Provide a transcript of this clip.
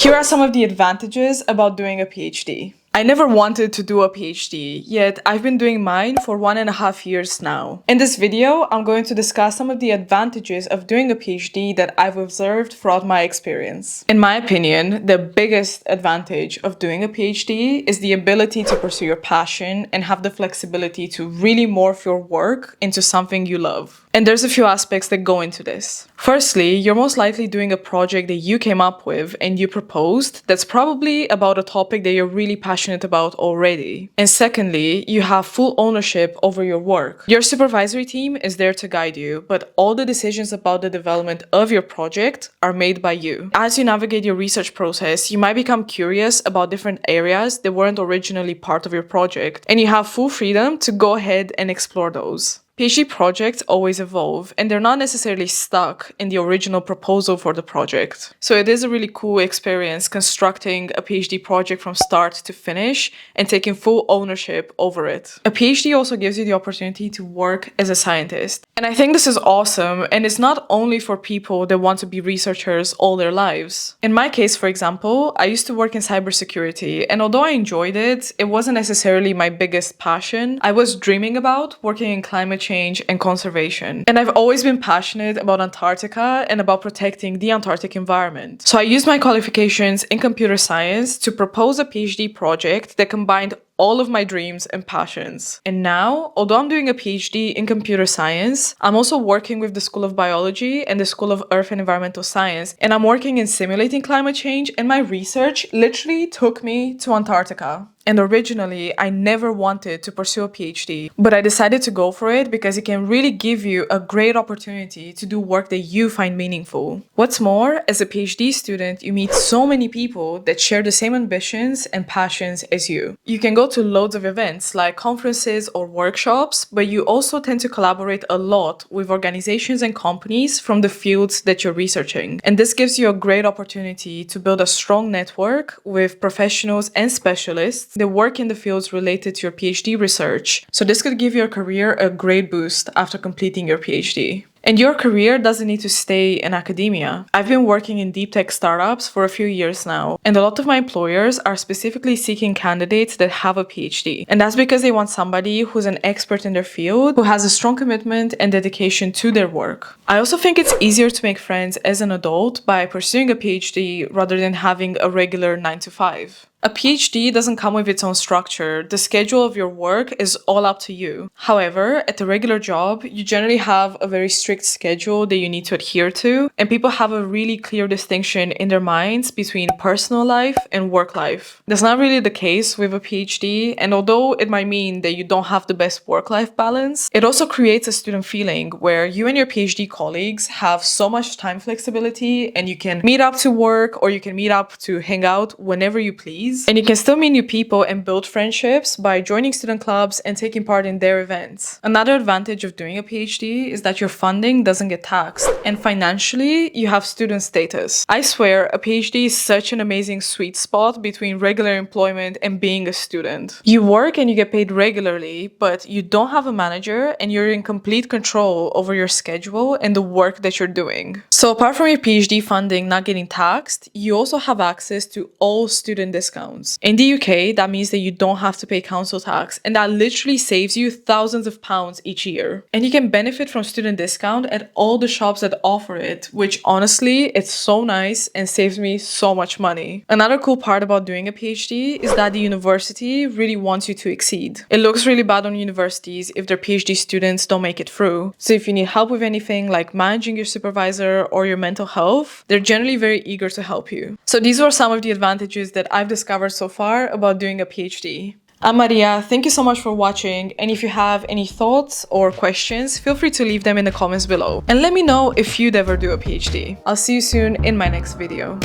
Here are some of the advantages about doing a PhD. I never wanted to do a PhD, yet I've been doing mine for 1.5 years now. In this video, I'm going to discuss some of the advantages of doing a PhD that I've observed throughout my experience. In my opinion, the biggest advantage of doing a PhD is the ability to pursue your passion and have the flexibility to really morph your work into something you love. And there's a few aspects that go into this. Firstly, you're most likely doing a project that you came up with and you proposed that's probably about a topic that you're really passionate about already. And secondly, you have full ownership over your work. Your supervisory team is there to guide you, but all the decisions about the development of your project are made by you. As you navigate your research process, you might become curious about different areas that weren't originally part of your project, and you have full freedom to go ahead and explore those. PhD projects always evolve, and they're not necessarily stuck in the original proposal for the project. So it is a really cool experience constructing a PhD project from start to finish and taking full ownership over it. A PhD also gives you the opportunity to work as a scientist. And I think this is awesome, and it's not only for people that want to be researchers all their lives. In my case, for example, I used to work in cybersecurity, and although I enjoyed it, it wasn't necessarily my biggest passion. I was dreaming about working in climate change and conservation. And I've always been passionate about Antarctica and about protecting the Antarctic environment. So I used my qualifications in computer science to propose a PhD project that combined all of my dreams and passions. And now, although I'm doing a PhD in computer science, I'm also working with the School of Biology and the School of Earth and Environmental Science, and I'm working in simulating climate change, and my research literally took me to Antarctica. And originally, I never wanted to pursue a PhD, but I decided to go for it because it can really give you a great opportunity to do work that you find meaningful. What's more, as a PhD student, you meet so many people that share the same ambitions and passions as you. You can go to loads of events like conferences or workshops, but you also tend to collaborate a lot with organizations and companies from the fields that you're researching. And this gives you a great opportunity to build a strong network with professionals and specialists that work in the fields related to your PhD research. So this could give your career a great boost after completing your PhD. And your career doesn't need to stay in academia. I've been working in deep tech startups for a few years now, and a lot of my employers are specifically seeking candidates that have a PhD. And that's because they want somebody who's an expert in their field, who has a strong commitment and dedication to their work. I also think it's easier to make friends as an adult by pursuing a PhD rather than having a regular 9 to 5. A PhD doesn't come with its own structure. The schedule of your work is all up to you. However, at a regular job, you generally have a very strict schedule that you need to adhere to, and people have a really clear distinction in their minds between personal life and work life. That's not really the case with a PhD, and although it might mean that you don't have the best work-life balance, it also creates a student feeling where you and your PhD colleagues have so much time flexibility, and you can meet up to work or you can meet up to hang out whenever you please. And you can still meet new people and build friendships by joining student clubs and taking part in their events. Another advantage of doing a PhD is that your funding doesn't get taxed, and financially, you have student status. I swear, a PhD is such an amazing sweet spot between regular employment and being a student. You work and you get paid regularly, but you don't have a manager and you're in complete control over your schedule and the work that you're doing. So apart from your PhD funding not getting taxed, you also have access to all student discounts. In the UK, that means that you don't have to pay council tax, and that literally saves you thousands of pounds each year. And you can benefit from student discount at all the shops that offer it, which honestly, it's so nice and saves me so much money. Another cool part about doing a PhD is that the university really wants you to exceed. It looks really bad on universities if their PhD students don't make it through. So if you need help with anything like managing your supervisor or your mental health, they're generally very eager to help you. So these were some of the advantages that I've discovered so far about doing a PhD. I'm Maria, thank you so much for watching, and if you have any thoughts or questions, feel free to leave them in the comments below. And let me know if you'd ever do a PhD. I'll see you soon in my next video.